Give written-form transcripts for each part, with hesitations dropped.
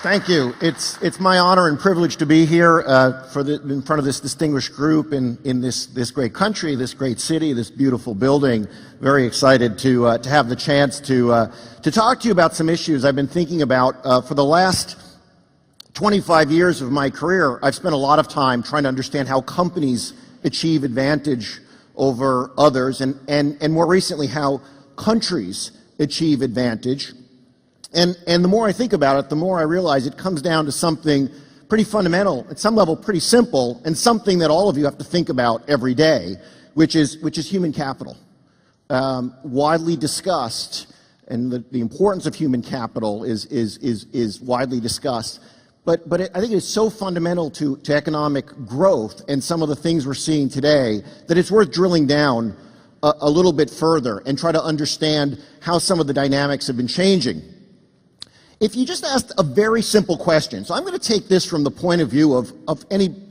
Thank you. It's my honor and privilege to be here in front of this distinguished group in this great country, this great city, this beautiful building. Very excited to have the chance to talk to you about some issues I've been thinking about for the last 25 years of my career. I've spent a lot of time trying to understand how companies achieve advantage over others, and more recently how countries achieve advantage. And the more I think about it, the more I realize it comes down to something pretty fundamental, at some level pretty simple, and something that all of you have to think about every day, which is human capital. Widely discussed, and the importance of human capital is widely discussed. But I think it's so fundamental to economic growth and some of the things we're seeing today that it's worth drilling down a little bit further and try to understand how some of the dynamics have been changing. If you just asked a very simple question, so I'm going to take this from the point of view of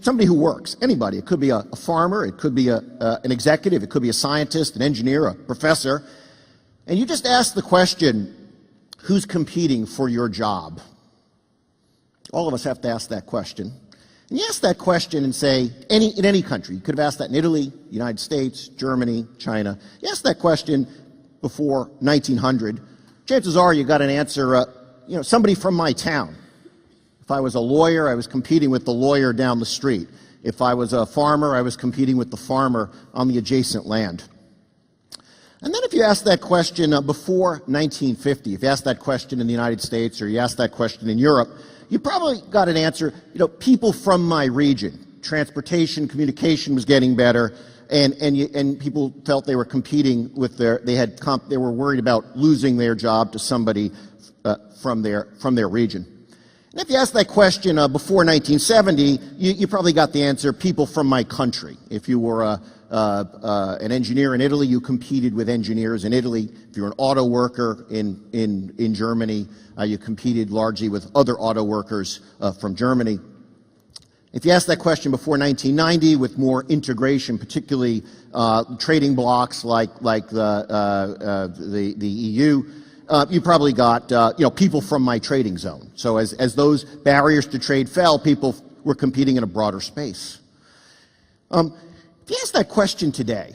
somebody who works, anybody. It could be a farmer, it could be an executive, it could be a scientist, an engineer, a professor, and you just ask the question, who's competing for your job? All of us have to ask that question. And you ask that question and say, in any country, you could have asked that in Italy, United States, Germany, China. You ask that question before 1900, chances are you got an answer, somebody from my town. If I was a lawyer, I was competing with the lawyer down the street. If I was a farmer, I was competing with the farmer on the adjacent land. And then if you ask that question before 1950, if you ask that question in the United States or you ask that question in Europe, you probably got an answer, people from my region. Transportation, communication was getting better, and people felt they were competing with they were worried about losing their job to somebody from their region. And if you ask that question before 1970, you probably got the answer, people from my country. If you were an engineer in Italy, you competed with engineers in Italy. If you were an auto worker in Germany, you competed largely with other auto workers from Germany. If you ask that question before 1990, with more integration, particularly trading blocks like the EU, you probably got people from my trading zone. So as those barriers to trade fell, people were competing in a broader space. If you ask that question today,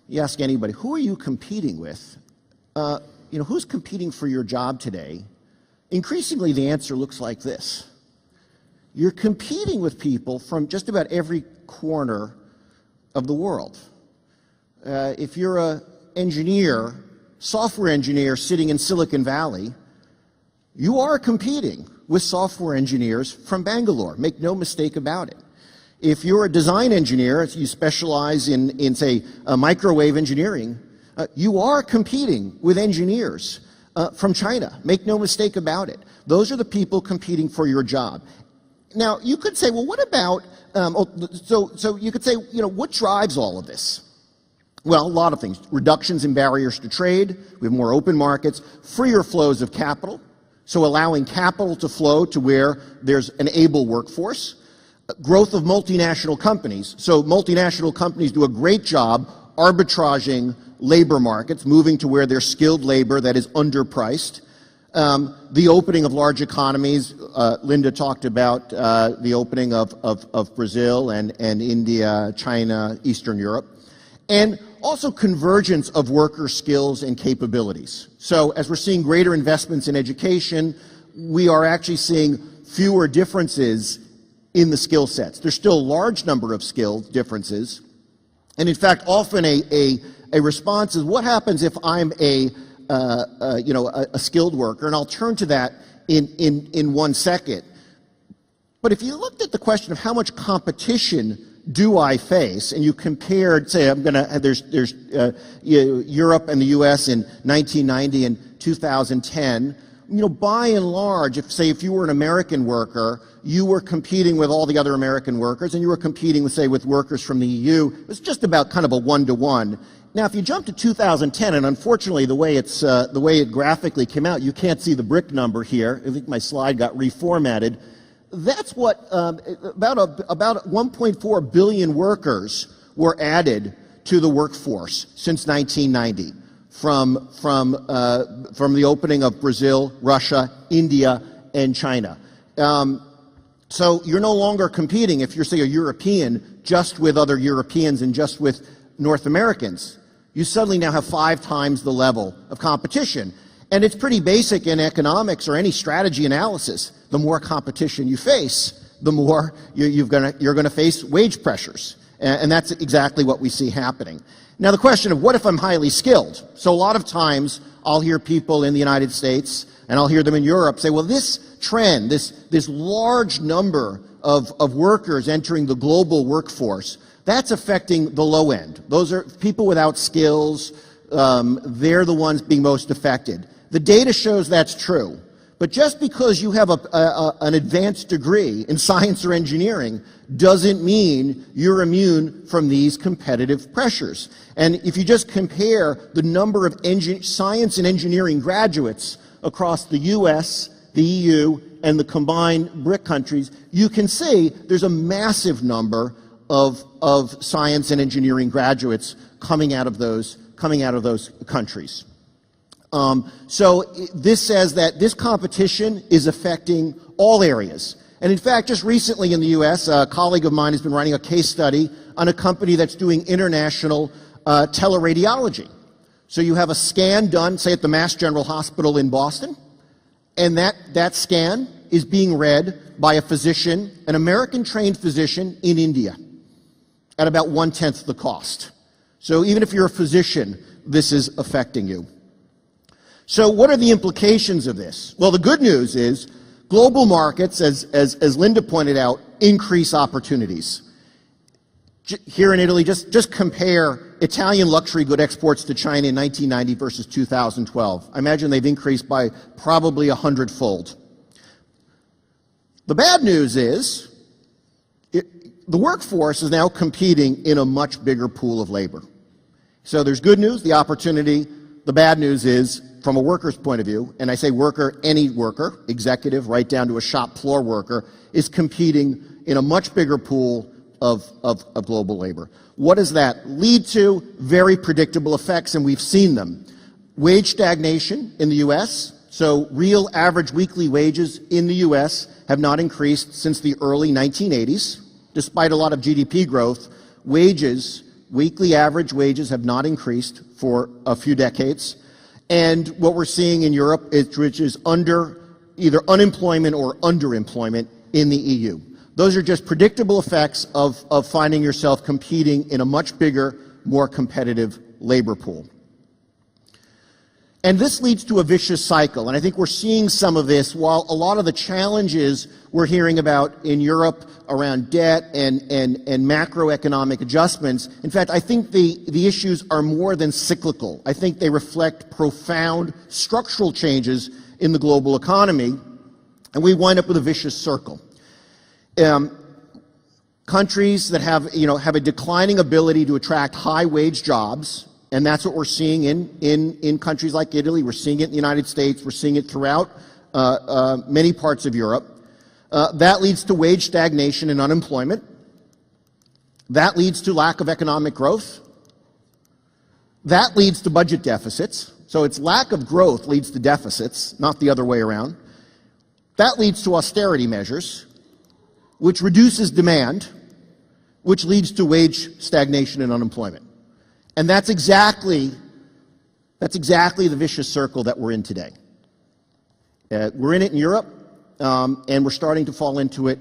you ask anybody, who are you competing with? Who's competing for your job today? Increasingly, the answer looks like this. You're competing with people from just about every corner of the world. If you're an engineer, software engineer sitting in Silicon Valley, you are competing with software engineers from Bangalore. Make no mistake about it. If you're a design engineer, you specialize in say, microwave engineering, you are competing with engineers from China. Make no mistake about it. Those are the people competing for your job. Now, you could say, well, what about, so you could say, what drives all of this? Well, a lot of things. Reductions in barriers to trade, we have more open markets, freer flows of capital, so allowing capital to flow to where there's an able workforce. Growth of multinational companies. So multinational companies do a great job arbitraging labor markets, moving to where there's skilled labor that is underpriced. The opening of large economies, Linda talked about the opening of Brazil and India, China, Eastern Europe. And also convergence of worker skills and capabilities. So as we're seeing greater investments in education, we are actually seeing fewer differences in the skill sets. There's still a large number of skill differences. And in fact, often a response is, what happens if I'm a skilled worker? And I'll turn to that in 1 second. But if you looked at the question of how much competition do I face, and you compared, say, there's Europe and the U.S. in 1990 and 2010, by and large, if you were an American worker, you were competing with all the other American workers, and you were competing with workers from the EU. It was just about kind of a one-to-one. Now, if you jump to 2010, and unfortunately the way it graphically came out, you can't see the brick number here. I think my slide got reformatted. That's what about 1.4 billion workers were added to the workforce since 1990 from the opening of Brazil, Russia, India, and China. So you're no longer competing, if you're, say, a European, just with other Europeans and just with North Americans. You suddenly now have 5 times the level of competition. And it's pretty basic in economics or any strategy analysis. The more competition you face, the more you're going to face wage pressures. And that's exactly what we see happening. Now, the question of what if I'm highly skilled? So a lot of times I'll hear people in the United States, and I'll hear them in Europe say, well, this trend, this large number of workers entering the global workforce, that's affecting the low end. Those are people without skills. They're the ones being most affected. The data shows that's true. But just because you have an advanced degree in science or engineering doesn't mean you're immune from these competitive pressures. And if you just compare the number of science and engineering graduates across the US, the EU, and the combined BRIC countries, you can see there's a massive number of science and engineering graduates coming out of those countries. So this says that this competition is affecting all areas. And in fact, just recently in the US, a colleague of mine has been writing a case study on a company that's doing international teleradiology. So you have a scan done, say, at the Mass General Hospital in Boston, and that scan is being read by a physician, an American-trained physician in India, at about 1/10 the cost. So even if you're a physician, this is affecting you. So what are the implications of this? Well, the good news is global markets, as Linda pointed out, increase opportunities. Here in Italy, just compare Italian luxury good exports to China in 1990 versus 2012. I imagine they've increased by probably 100-fold. The bad news is the workforce is now competing in a much bigger pool of labor. So there's good news, the opportunity. The bad news is, from a worker's point of view, and I say worker, any worker, executive, right down to a shop floor worker, is competing in a much bigger pool of global labor. What does that lead to? Very predictable effects, and we've seen them. Wage stagnation in the U.S., so real average weekly wages in the U.S. have not increased since the early 1980s. Despite a lot of GDP growth, weekly average wages have not increased for a few decades. And what we're seeing in Europe which is either unemployment or underemployment in the EU. Those are just predictable effects of finding yourself competing in a much bigger, more competitive labor pool. And this leads to a vicious cycle, and I think we're seeing some of this while a lot of the challenges we're hearing about in Europe around debt and macroeconomic adjustments. In fact, I think the issues are more than cyclical. I think they reflect profound structural changes in the global economy, and we wind up with a vicious circle. Countries that have a declining ability to attract high-wage jobs, and that's what we're seeing in countries like Italy. We're seeing it in the United States. We're seeing it throughout many parts of Europe. That leads to wage stagnation and unemployment. That leads to lack of economic growth. That leads to budget deficits. So it's lack of growth leads to deficits, not the other way around. That leads to austerity measures, which reduces demand, which leads to wage stagnation and unemployment. And that's exactly the vicious circle that we're in today. We're in it in Europe, and we're starting to fall into it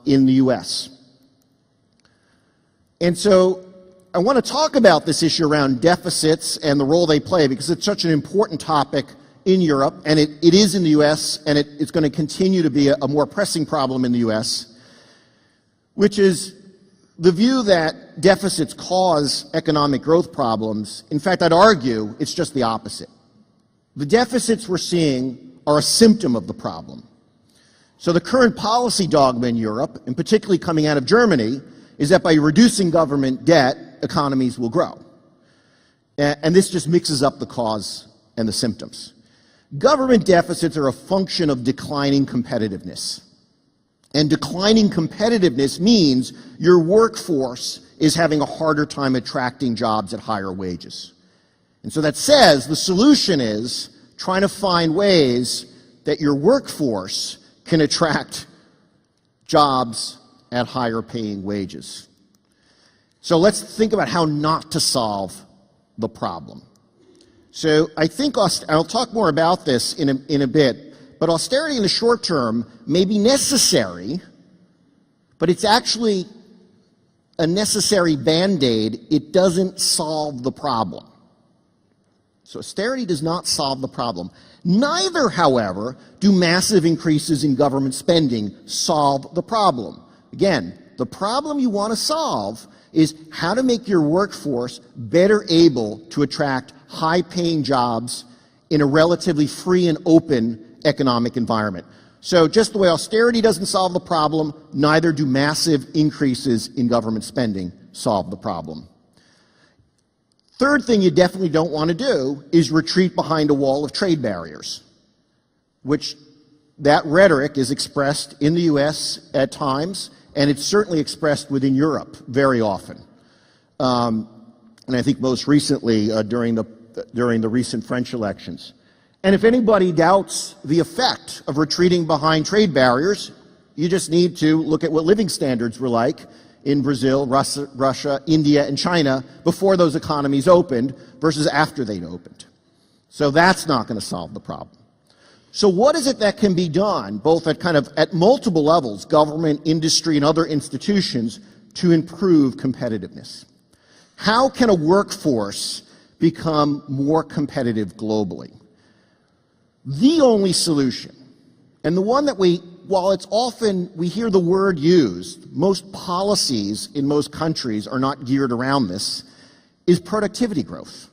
in the US. And so I want to talk about this issue around deficits and the role they play, because it's such an important topic in Europe, and it is in the US, and it's going to continue to be a more pressing problem in the US, which is the view that deficits cause economic growth problems. In fact, I'd argue it's just the opposite. The deficits we're seeing are a symptom of the problem. So the current policy dogma in Europe, and particularly coming out of Germany, is that by reducing government debt, economies will grow. And this just mixes up the cause and the symptoms. Government deficits are a function of declining competitiveness. And declining competitiveness means your workforce is having a harder time attracting jobs at higher wages. And so that says the solution is trying to find ways that your workforce can attract jobs at higher paying wages. So let's think about how not to solve the problem. So I think I'll talk more about this in a bit, but austerity in the short term may be necessary, but it's actually a necessary Band-Aid. It doesn't solve the problem. So austerity does not solve the problem. Neither, however, do massive increases in government spending solve the problem. Again, the problem you want to solve is how to make your workforce better able to attract high-paying jobs in a relatively free and open economic environment. So just the way austerity doesn't solve the problem, neither do massive increases in government spending solve the problem. Third thing you definitely don't want to do is retreat behind a wall of trade barriers, which that rhetoric is expressed in the U.S. at times, and it's certainly expressed within Europe very often. And I think most recently during the recent French elections. And if anybody doubts the effect of retreating behind trade barriers, you just need to look at what living standards were like in Brazil, Russia, India, and China before those economies opened versus after they'd opened. So that's not going to solve the problem. So what is it that can be done, both at multiple levels, government, industry, and other institutions, to improve competitiveness? How can a workforce become more competitive globally? The only solution, and the one that while it's often, we hear the word used, most policies in most countries are not geared around this, is productivity growth.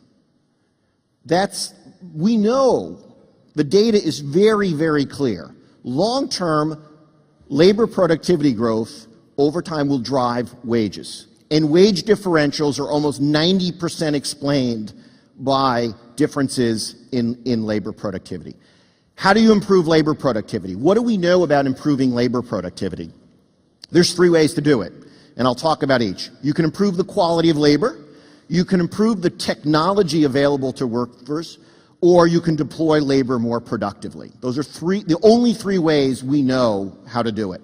We know the data is very, very clear. Long-term labor productivity growth over time will drive wages. And wage differentials are almost 90% explained by differences in labor productivity. How do you improve labor productivity? What do we know about improving labor productivity? There's 3 ways to do it, and I'll talk about each. You can improve the quality of labor, you can improve the technology available to workers, or you can deploy labor more productively. Those are the only 3 ways we know how to do it.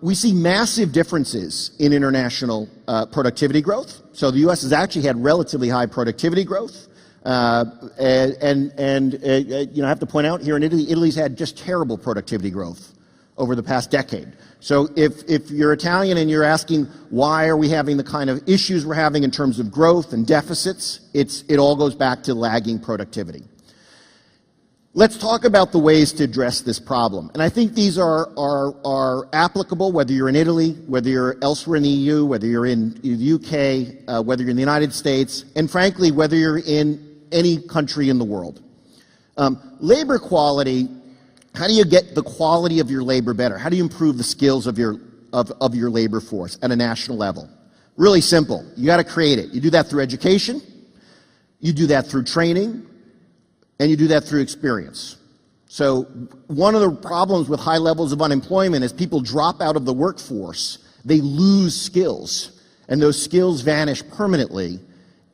We see massive differences in international productivity growth. So the U.S. has actually had relatively high productivity growth. I have to point out here in Italy, Italy's had just terrible productivity growth over the past decade. So if you're Italian and you're asking why are we having the kind of issues we're having in terms of growth and deficits, it all goes back to lagging productivity. Let's talk about the ways to address this problem. And I think these are applicable whether you're in Italy, whether you're elsewhere in the EU, whether you're in the UK, whether you're in the United States, and frankly, whether you're in any country in the world. Labor quality, how do you get the quality of your labor better? How do you improve the skills of your labor force at a national level? Really simple. You got to create it. You do that through education, you do that through training, and you do that through experience. So one of the problems with high levels of unemployment is people drop out of the workforce. They lose skills, and those skills vanish permanently,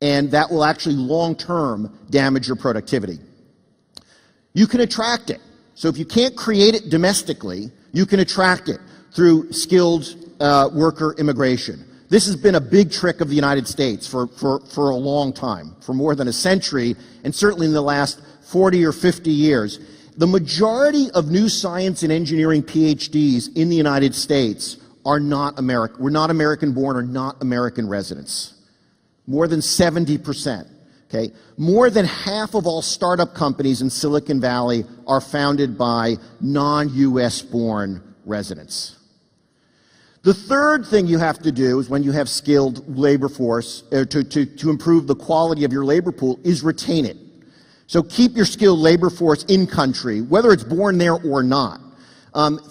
and that will actually long-term damage your productivity. You can attract it. So if you can't create it domestically, you can attract it through skilled worker immigration. This has been a big trick of the United States for a long time, for more than a century, and certainly in the last 40 or 50 years. The majority of new science and engineering PhDs in the United States are not American. We're not American born or not American residents. More than 70%. Okay? More than half of all startup companies in Silicon Valley are founded by non-US born residents. The third thing you have to do is when you have skilled labor force to improve the quality of your labor pool is retain it. So keep your skilled labor force in country, whether it's born there or not.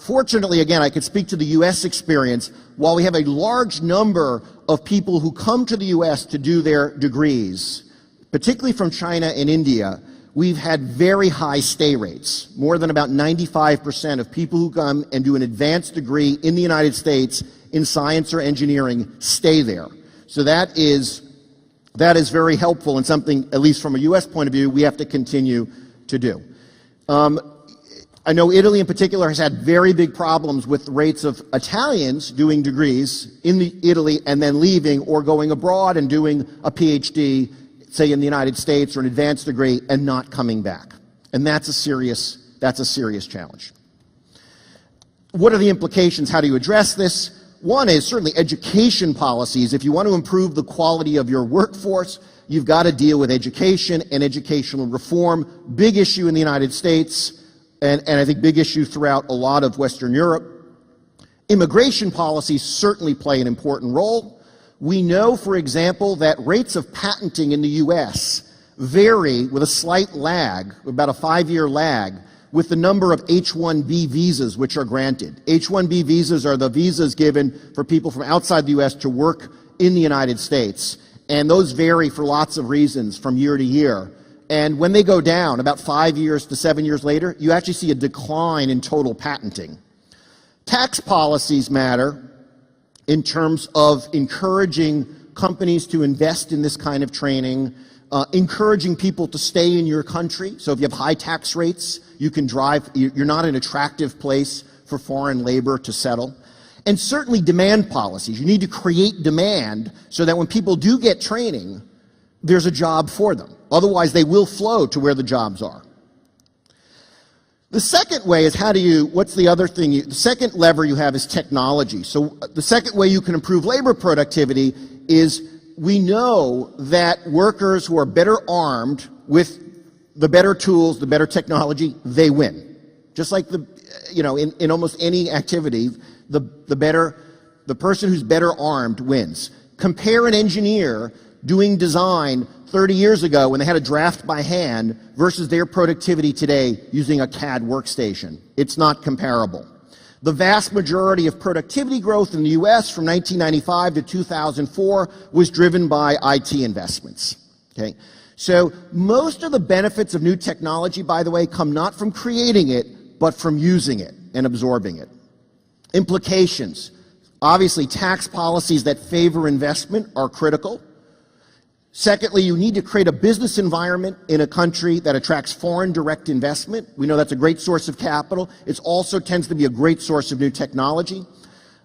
Fortunately, again, I could speak to the U.S. experience. While we have a large number of people who come to the U.S. to do their degrees, particularly from China and India, we've had very high stay rates. More than about 95% of people who come and do an advanced degree in the United States in science or engineering stay there. So that is very helpful and something, at least from a U.S. point of view, we have to continue to do. I know Italy in particular has had very big problems with the rates of Italians doing degrees in Italy and then leaving or going abroad and doing a PhD, say in the United States, or an advanced degree and not coming back. And that's a serious challenge. What are the implications? How do you address this? One is certainly education policies. If you want to improve the quality of your workforce, you've got to deal with education and educational reform. Big issue in the United States. And I think big issue throughout a lot of Western Europe. Immigration policies certainly play an important role. We know, for example, that rates of patenting in the U.S. vary with a slight lag, about a 5-year lag, with the number of H-1B visas which are granted. H-1B visas are the visas given for people from outside the U.S. to work in the United States. And those vary for lots of reasons from year to year. And when they go down, about 5 years to 7 years later, you actually see a decline in total patenting. Tax policies matter in terms of encouraging companies to invest in this kind of training, encouraging people to stay in your country. So if you have high tax rates, you're not an attractive place for foreign labor to settle. And certainly demand policies. You need to create demand so that when people do get training, there's a job for them. Otherwise, they will flow to where the jobs are. The second way is what's the other thing? The second lever you have is technology. So the second way you can improve labor productivity is we know that workers who are better armed with the better tools, the better technology, they win. Just like in almost any activity, the person who's better armed wins. Compare an engineer doing design 30 years ago when they had to draft by hand versus their productivity today using a CAD workstation. It's not comparable. The vast majority of productivity growth in the U.S. from 1995 to 2004 was driven by IT investments. Okay? So most of the benefits of new technology, by the way, come not from creating it, but from using it and absorbing it. Implications. Obviously, tax policies that favor investment are critical. Secondly, you need to create a business environment in a country that attracts foreign direct investment. We know that's a great source of capital. It also tends to be a great source of new technology.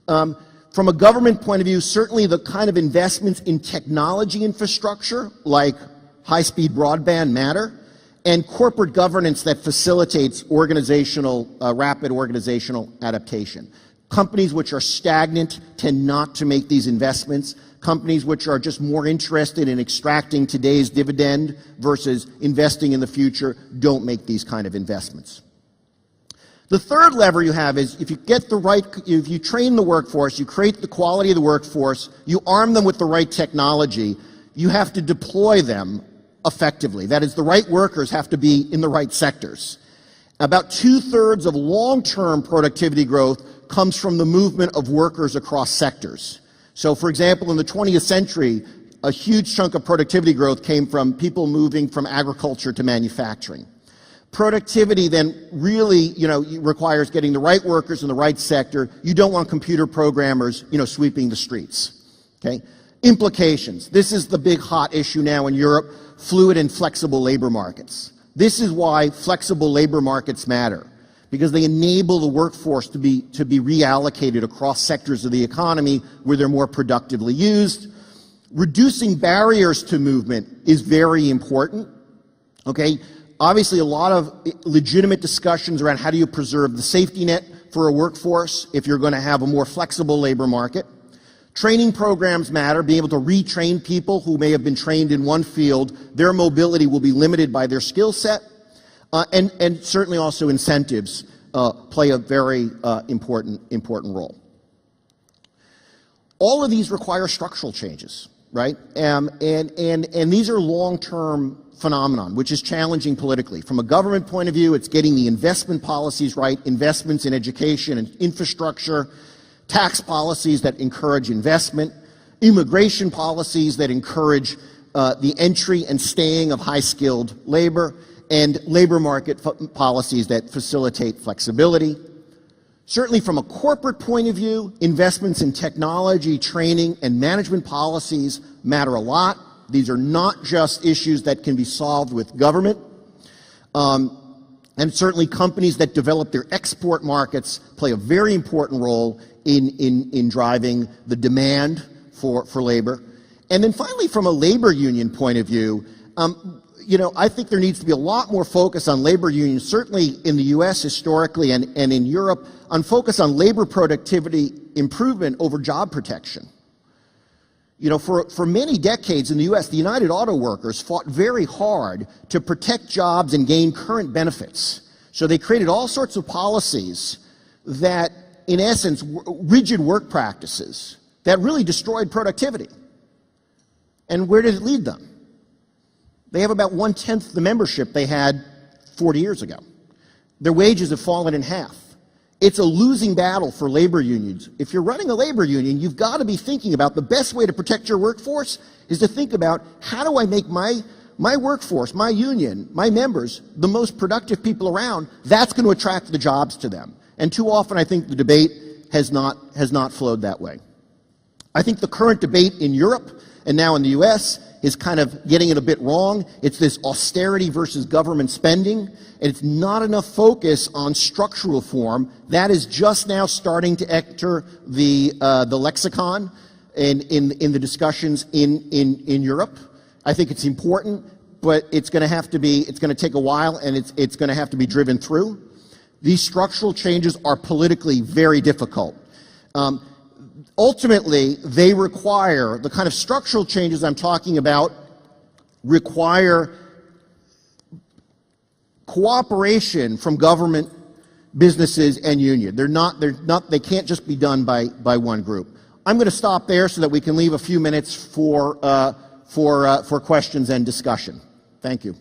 From a government point of view, certainly the kind of investments in technology infrastructure, like high-speed broadband, matter, and corporate governance that facilitates rapid organizational adaptation. Companies which are stagnant tend not to make these investments. Companies which are just more interested in extracting today's dividend versus investing in the future don't make these kind of investments. The third lever you have is if you train the workforce, you create the quality of the workforce, you arm them with the right technology, you have to deploy them effectively. That is, the right workers have to be in the right sectors. About 2/3 of long-term productivity growth comes from the movement of workers across sectors. So, for example, in the 20th century, a huge chunk of productivity growth came from people moving from agriculture to manufacturing. Productivity then really, requires getting the right workers in the right sector. You don't want computer programmers, sweeping the streets. Okay? Implications. This is the big hot issue now in Europe, fluid and flexible labor markets. This is why flexible labor markets matter, because they enable the workforce to be reallocated across sectors of the economy where they're more productively used. Reducing barriers to movement is very important. Okay? Obviously, a lot of legitimate discussions around how do you preserve the safety net for a workforce if you're going to have a more flexible labor market. Training programs matter, being able to retrain people who may have been trained in one field. Their mobility will be limited by their skill set. And certainly also incentives play a very important role. All of these require structural changes, right? And these are long-term phenomenon, which is challenging politically. From a government point of view, it's getting the investment policies right, investments in education and infrastructure, tax policies that encourage investment, immigration policies that encourage the entry and staying of high-skilled labor, and labor market policies that facilitate flexibility. Certainly from a corporate point of view, investments in technology, training, and management policies matter a lot. These are not just issues that can be solved with government. And certainly companies that develop their export markets play a very important role in driving the demand for labor. And then finally, from a labor union point of view, I think there needs to be a lot more focus on labor unions, certainly in the U.S. historically and in Europe, on focus on labor productivity improvement over job protection. For many decades in the U.S., the United Auto Workers fought very hard to protect jobs and gain current benefits. So they created all sorts of policies that, in essence, rigid work practices that really destroyed productivity. And where did it lead them? They have about 1/10 the membership they had 40 years ago. Their wages have fallen in half. It's a losing battle for labor unions. If you're running a labor union, you've got to be thinking about the best way to protect your workforce is to think about, how do I make my workforce, my union, my members, the most productive people around? That's going to attract the jobs to them. And too often I think the debate has not flowed that way. I think the current debate in Europe and now in the US is kind of getting it a bit wrong. It's this austerity versus government spending, and it's not enough focus on structural reform. That is just now starting to enter the lexicon in the discussions in Europe. I think it's important, but it's going to take a while, and it's going to have to be driven through. These structural changes are politically very difficult. Ultimately, they require, the kind of structural changes I'm talking about require cooperation from government, businesses, and union. They can't just be done by one group. I'm going to stop there so that we can leave a few minutes for questions and discussion. Thank you.